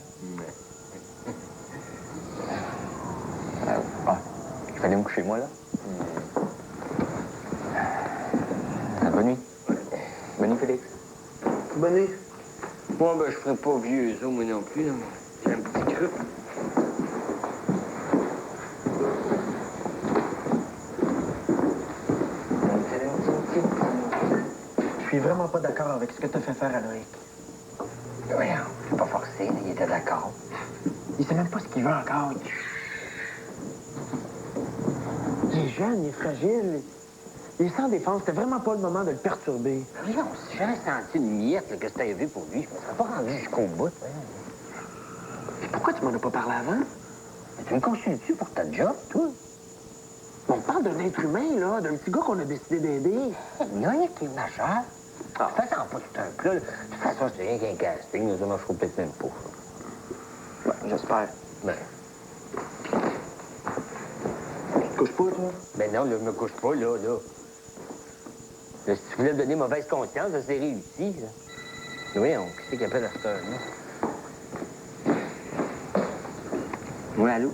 Il fallait me coucher, moi, là. Bonne nuit. Bonne nuit, Félix. Bonne nuit. Moi, ben, je ferai pas vieux os, moi non plus, là. J'ai un petit creux. Je suis vraiment pas d'accord avec ce que t'as fait faire à Loïc. Voyons, je pas forcé, il était d'accord. Il sait même pas ce qu'il veut encore. Il est jeune, il est fragile. Il est sans défense. C'était vraiment pas le moment de le perturber. Voyons, si j'avais senti une miette là, que c'était vu pour lui, je me serais pas rendu jusqu'au bout. Et pourquoi tu m'en as pas parlé avant? Mais tu me consultes-tu pour ta job, toi? On parle d'un être humain, là, d'un petit gars qu'on a décidé d'aider. Il y a rien qui est majeur. Ah, fais-en pas tout un plat. De toute façon, c'est rien qu'un casting, ça marchera peut-être même pas. Ouais, j'espère. Ben. Tu te couches pas, toi? Ben non, là, je me couche pas, là. Là, si tu voulais me donner mauvaise conscience, ça c'est réussi, là. Oui, on qui c'est qui appelle à cette heure-là? Oui, allô?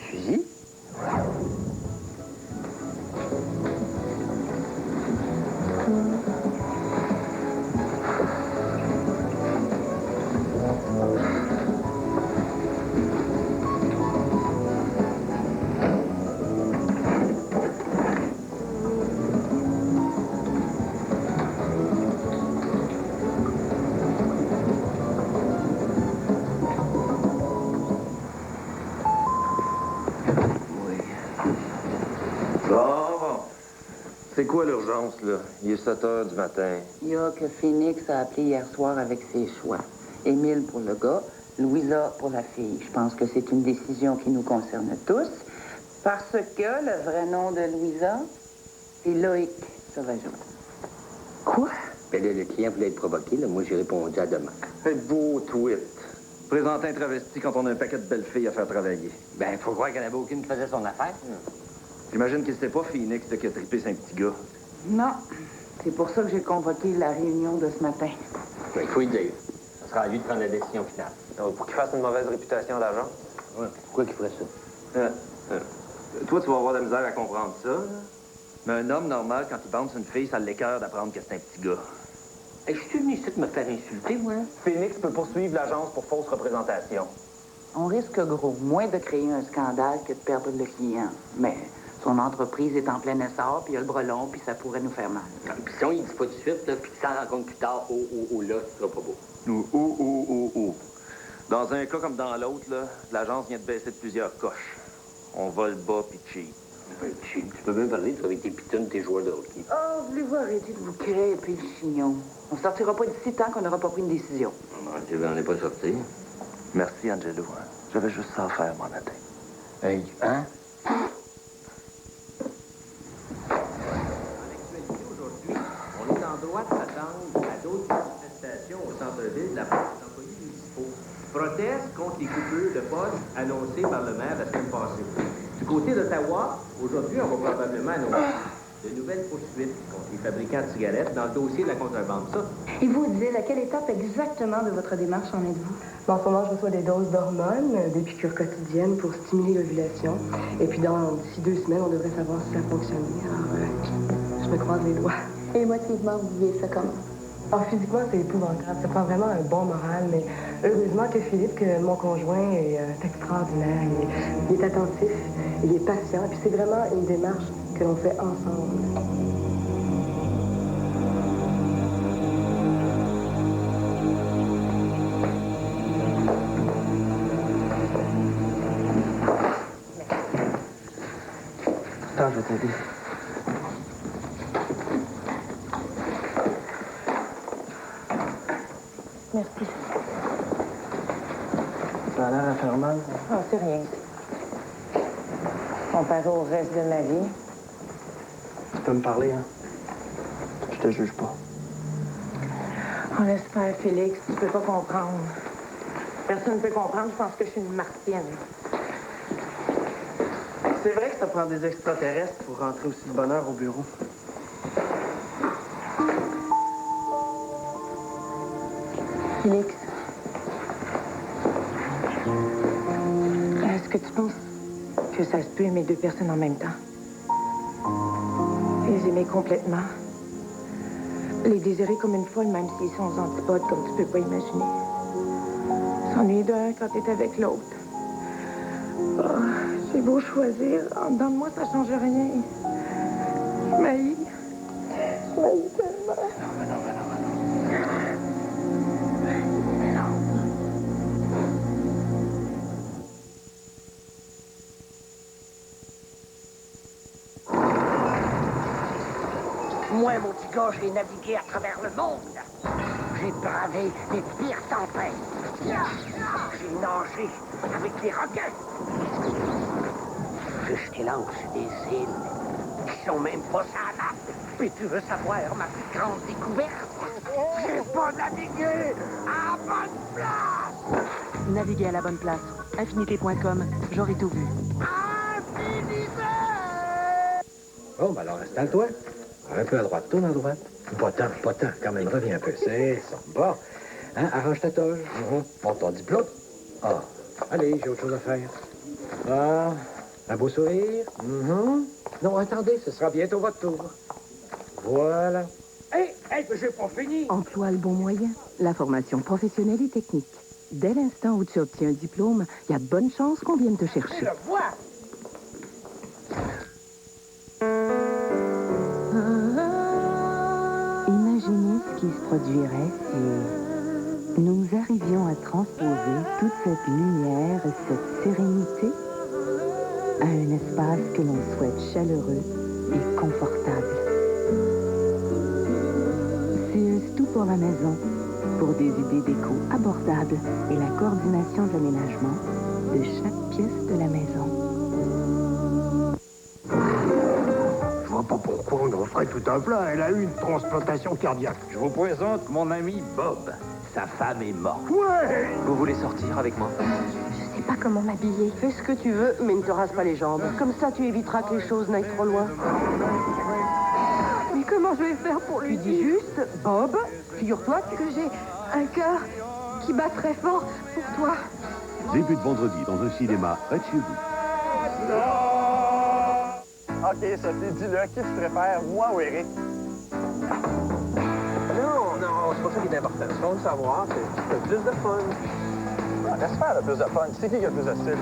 Suzy? C'est quoi l'urgence, là? Il est 7 heures du matin. Il y a que Phoenix a appelé hier soir avec ses choix. Émile pour le gars, Louisa pour la fille. Je pense que c'est une décision qui nous concerne tous. Parce que le vrai nom de Louisa, c'est Loïc Sauvageau. Quoi? Ben là, le client voulait être provoqué, là. Moi, j'ai répondu à demain. Un beau tweet. Présenter un travesti quand on a un paquet de belles filles à faire travailler. Ben, faut croire qu'il n'y en avait aucune qui faisait son affaire. J'imagine que c'était pas Phoenix qui a trippé c'est un petit gars. Non. C'est pour ça que j'ai convoqué la réunion de ce matin. Ben, il faut y dire. sera à lui de prendre la décision finale. Donc, pour qu'il fasse une mauvaise réputation à l'agence? Ouais, pourquoi qu'il ferait ça? Toi, tu vas avoir de la misère à comprendre ça, là. Mais un homme normal, quand il bande sur une fille, ça l'écoeure d'apprendre que c'est un petit gars. Hey, je suis venu ici de me faire insulter, moi. Phoenix peut poursuivre l'agence pour fausse représentation. On risque gros, moins de créer un scandale que de perdre le client. Mais son entreprise est en plein essor, puis il a le bras long, puis ça pourrait nous faire mal. Puis si on y dit pas tout de suite, là, puis qu'il s'en rencontre plus tard, là, ce sera pas beau. Dans un cas comme dans l'autre, là, l'agence vient de baisser de plusieurs coches. On vole bas puis cheap. Tu peux bien parler, toi, avec tes pitons, tes joueurs de hockey. Oh, voulez-vous arrêter de vous crêper le chignon? On sortira pas d'ici tant qu'on n'aura pas pris une décision. Tu veux, on n'est pas sorti. Merci, Angelo. J'avais juste ça à faire, mon matin. Hey, hein? On est en droit de s'attendre à d'autres manifestations au centre-ville de la part des employés municipaux. Proteste contre les coupures de poste annoncées par le maire la semaine passée. Du côté d'Ottawa, aujourd'hui, on va probablement annoncer de nouvelles poursuites contre les fabricants de cigarettes dans le dossier de la contrebande. Ça. Et vous, Odile, à quelle étape exactement de votre démarche en êtes-vous? En ce moment, je reçois des doses d'hormones, des piqûres quotidiennes pour stimuler l'ovulation. Et puis, d'ici 2 semaines, on devrait savoir si ça fonctionne. Alors, je me croise les doigts. Et émotivement, vous vivez ça comment? Alors, physiquement, c'est épouvantable. Ça prend vraiment un bon moral, mais heureusement que Philippe, que mon conjoint, est extraordinaire. Il est attentif, il est patient, puis c'est vraiment une démarche que l'on fait ensemble. Attends, je vais t'aider. Merci. Ça a l'air à faire mal. Oh, c'est rien. Comparé au reste de ma vie. Tu peux me parler, hein? Je te juge pas. On laisse faire, Félix. Tu peux pas comprendre. Personne ne peut comprendre. Je pense que je suis une martienne. C'est vrai que ça prend des extraterrestres pour rentrer aussi de bonne heure au bureau. Félix. Est-ce que tu penses que ça se peut aimer 2 personnes en même temps? Les aimer complètement. Les désirer comme une folle, même s'ils sont aux antipodes, comme tu peux pas imaginer. S'ennuyer d'un quand t'es avec l'autre. Oh, j'ai beau choisir. En dedans de moi, ça change rien. Je m'haïs. Je m'haïs tellement. Moi, mon petit gars, j'ai navigué à travers le monde. J'ai bravé les pires tempêtes. J'ai nagé avec les requins. J'ai jeté l'ancre sur des îles qui sont même pas sur la map. Puis tu veux savoir ma plus grande découverte? J'ai pas navigué à la bonne place! Naviguez à la bonne place. Infinité.com, j'aurai tout vu. Bon, ben alors installe-toi. Un peu à droite, tourne à droite. Pas tant, quand même, reviens un peu. C'est ça. Bon. Hein, arrange ta toge. Montre ton diplôme. Ah, allez, j'ai autre chose à faire. Ah, un beau sourire. Non, attendez, ce sera bientôt votre tour. Voilà. Hey, j'ai pas fini! Emploi le bon moyen. La formation professionnelle et technique. Dès l'instant où tu obtiens un diplôme, il y a de bonnes chances qu'on vienne te chercher. Le vois! Imaginez ce qui se produirait si nous arrivions à transposer toute cette lumière et cette sérénité à un espace que l'on souhaite chaleureux et confortable. C'est tout pour la maison, pour des idées déco abordables et la coordination de l'aménagement de chaque pièce de la maison. Je vois pas pourquoi on en ferait tout un plat. Elle a eu une transplantation cardiaque. Je vous présente mon ami Bob. Sa femme est morte. Ouais! Vous voulez sortir avec moi? Je sais pas comment m'habiller. Fais ce que tu veux, mais ne te rase pas les jambes. Comme ça, tu éviteras que les choses n'aillent trop loin. Mais comment je vais faire pour lui Tu dis juste, Bob, figure-toi que j'ai un cœur qui bat très fort pour toi. Début de vendredi dans un cinéma près de chez vous. OK, Sophie, dis-le. Qui tu préfères, moi ou Eric? Non, c'est pas ça qui est important. Ce qu'on veut savoir, c'est qui a le plus de fun. Ah, laisse faire le plus de fun. C'est qui a le plus de style?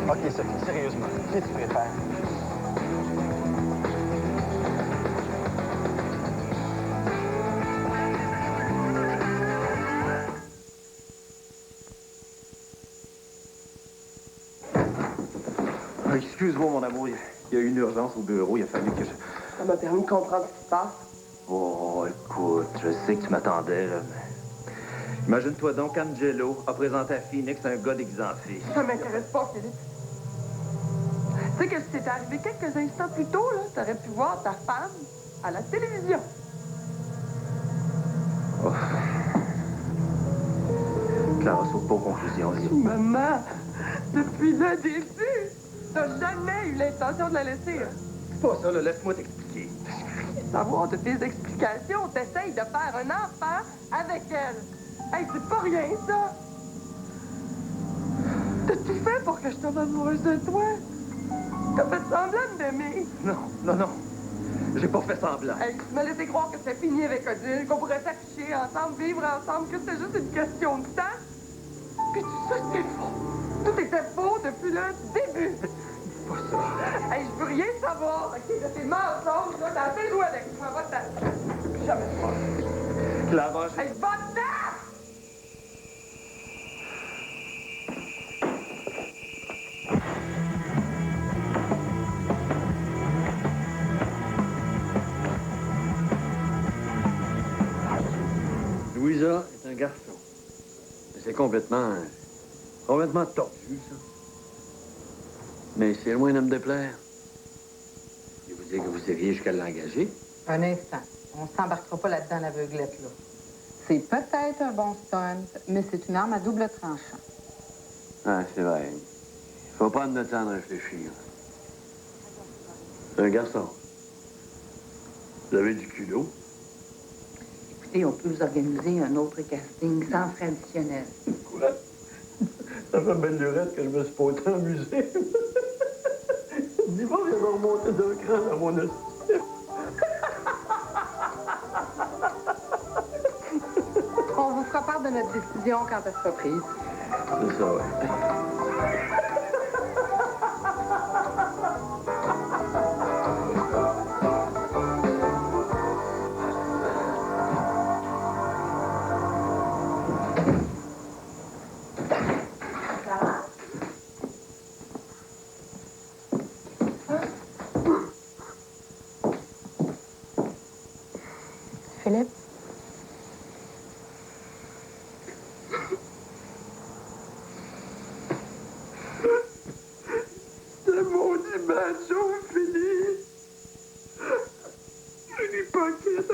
OK, Sophie, sérieusement, qui tu préfères? Excuse-moi, mon amour, il y a eu une urgence au bureau, il a fallu que je... Ça m'a permis de comprendre ce qui se passe. Oh, écoute, je sais que tu m'attendais, là, mais... Imagine-toi donc, Angelo a présenté à Phoenix un gars déguisé en fille. Ça m'intéresse pas, Philippe. Tu sais que si c'était arrivé quelques instants plus tôt, là, t'aurais pu voir ta femme à la télévision. Oh. Clara saute pas aux conclusions, dis. Maman, depuis le début, t'as jamais eu l'intention de la laisser. Hein? C'est pas ça, là, laisse-moi t'expliquer. Savoir de tes explications, t'essayes de faire un enfant avec elle. Hey, c'est pas rien, ça! T'as tout fait pour que je tombe amoureuse de toi? T'as fait semblant de m'aimer? Non. J'ai pas fait semblant. Hey, tu m'as laissé croire que c'était fini avec Odile, qu'on pourrait s'afficher ensemble, vivre ensemble, que c'était juste une question de temps. Puis tout ça, c'était faux. Tout était faux depuis le début. Pas ça. Hey, je veux rien savoir, OK, de tes mensonges, là, dans tes doigts avec moi, va-t'en. Plus jamais de moi. Clara, Hey, va-t'en! Louisa est un garçon. Mais c'est complètement tordu, ça. Mais c'est loin de me déplaire. Je vous dire que vous iriez jusqu'à l'engager. Un instant. On s'embarquera pas là-dedans, l'aveuglette, là. C'est peut-être un bon stunt, mais c'est une arme à double tranchant. Ah, c'est vrai. Faut prendre le temps de réfléchir. C'est un garçon. Vous avez du culot? Écoutez, on peut vous organiser un autre casting sans frais additionnels. Quoi? Ça fait belle lurette que je me suis pas autant amusé. Dis-moi, viens de remonter d'un cran dans mon hostie. On vous fera part de notre décision quand elle sera prise. C'est ça, ouais. Philippe? Ce maudit macho fini. Un hypocrite,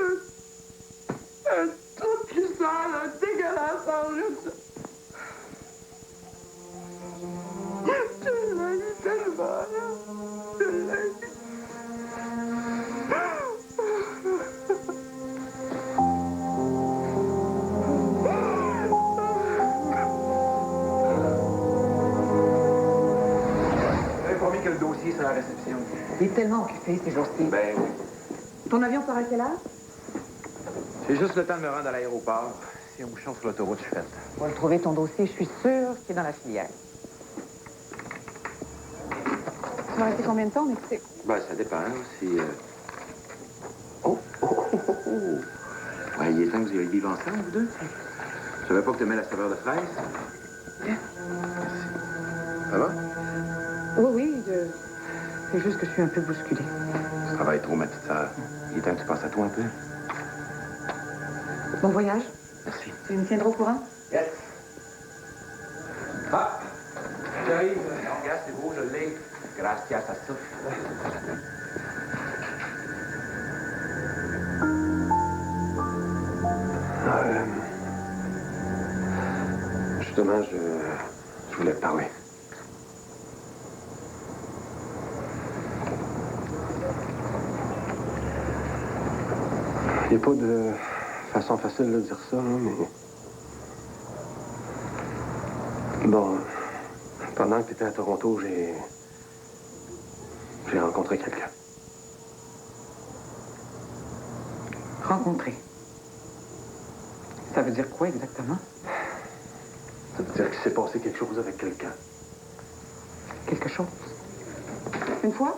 un trou qui sent, un dégueulasse en russe. Je l'ai tellement, là. Je l'ai. Promis que le dossier sera à la réception. Il est tellement occupé ces jours-ci. Ben oui. Ton avion sera à quelle heure? J'ai juste le temps de me rendre à l'aéroport. S'il y a un bouchon sur l'autoroute, je suis faite. On va le trouver, ton dossier. Je suis sûre qu'il est dans la filière. Tu vas rester combien de temps, mais Ben, ça dépend. Si... Oh! Ouais, il est temps que vous allez vivre ensemble, vous deux. Je savais pas que tu aimais la saveur de fraise. Merci. Ça va? Oui, c'est juste que je suis un peu bousculée. Tu travailles trop, ma petite sœur. Il est temps que tu penses à toi un peu. Bon voyage. Merci. Tu me tiendras au courant? Yes. Ah! J'arrive. Non, regarde, c'est beau, je l'ai. Gracias à ça. Justement, je voulais te parler. Il n'y a pas de façon facile de dire ça, là, mais... Bon, pendant que tu étais à Toronto, j'ai rencontré quelqu'un. Rencontrer. Ça veut dire quoi exactement? Ça veut dire qu'il s'est passé quelque chose avec quelqu'un. Quelque chose? Une fois?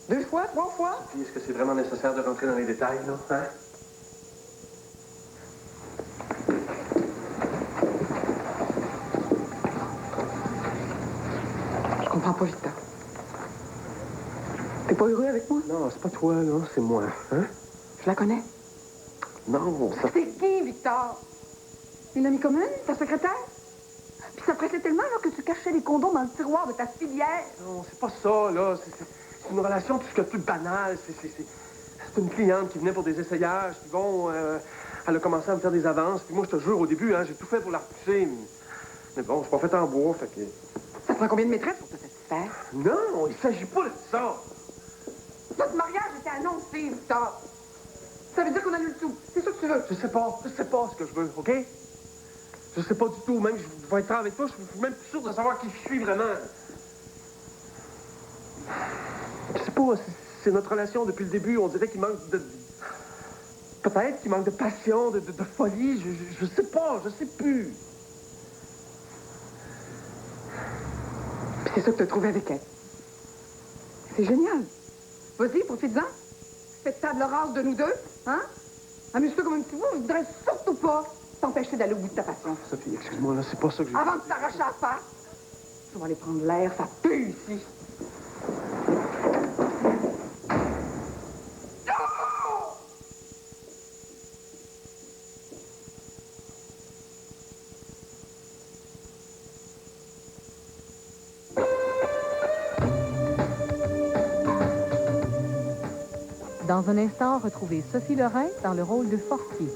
2 fois? 3 fois? Sophie, est-ce que c'est vraiment nécessaire de rentrer dans les détails, là? Hein? Je comprends pas, Victor. T'es pas heureux avec moi? Non, c'est pas toi, là, c'est moi. Hein? Je la connais. Non, ça... C'est qui, Victor? Une amie commune? Ta secrétaire? Puis ça pressait tellement là, que tu cachais les condoms dans le tiroir de ta filière. Non, c'est pas ça, là. C'est une relation tout ce qu'il y a de plus banale. C'est une cliente qui venait pour des essayages. Puis bon, elle a commencé à me faire des avances. Puis moi, je te jure, au début, hein, j'ai tout fait pour la repousser. Mais bon, je suis pas fait en bois, fait que... Ça prend combien de maîtresses pour te satisfaire? Non, il s'agit pas de ça. Notre mariage était annoncé, Victor. Ça veut dire qu'on annule tout. C'est ça que tu veux? Je sais pas ce que je veux, OK? Je sais pas du tout. Même, je vais être franc avec toi, je suis même plus sûr de savoir qui je suis vraiment. Je sais pas, c'est notre relation depuis le début. On dirait qu'il manque de... Peut-être qu'il manque de passion, de folie. Je sais pas, je sais plus. Puis c'est ça que tu as trouvé avec elle. C'est génial. Vas-y, profite-en. Faites table rase de nous deux, hein? Amuse-toi comme un petit bout, je voudrais surtout pas t'empêcher d'aller au bout de ta passion. Sophie, excuse-moi, là, c'est pas ça que j'ai... Avant de t'arracher la face, tu vas aller prendre l'air, ça pue ici. Dans un instant, retrouvez Sophie Lorrain dans le rôle de Fortier.